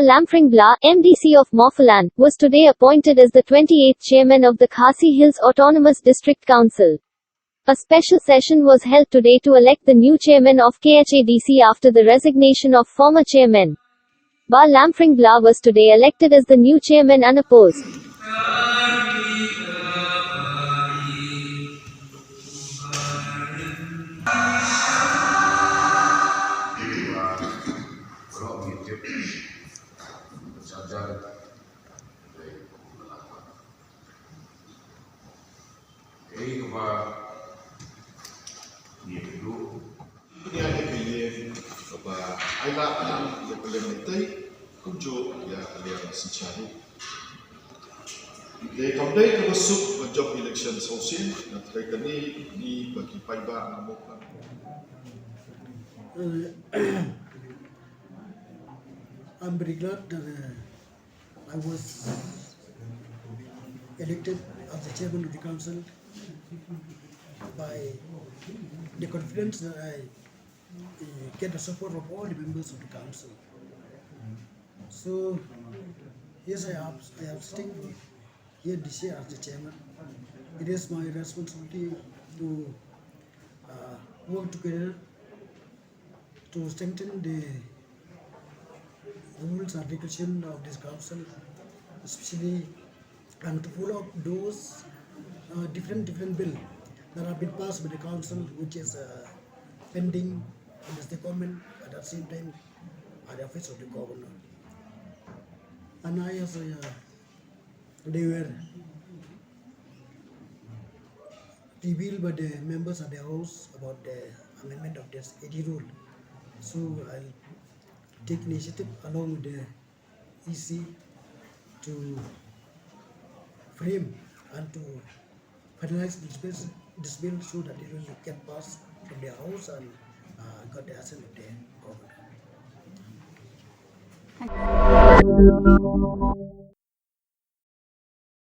Lamphrang Blah, MDC of Mawphlang, was today appointed as the 28th chairman of the Khasi Hills Autonomous District Council. A special session was held today to elect the new chairman of KHADC after the resignation of former chairman. Lamphrang Blah was today elected as the new chairman unopposed. Diengiei Ayla yang pelembagai kunjuk ya yang secara. Dari kondisi termasuk job election sosial dan terkait ini bagi paiba Mawphlang. I'm very glad that I was elected as the chairman of the council by the confidence that I get the support of all the members of the council. So, yes, I have stayed here this year as the chairman. It is my responsibility to work together to strengthen the rules and regulation of this council, especially and to follow up those different bills that have been passed by the council, which is pending in the state government at the same time at the office of the governor. And I also, they were revealed by the members of the house about the amendment of this 80 rule. So I'll take initiative along with the EC to frame and to finalize this bill so that it will get passed from the house and got the assent of the government.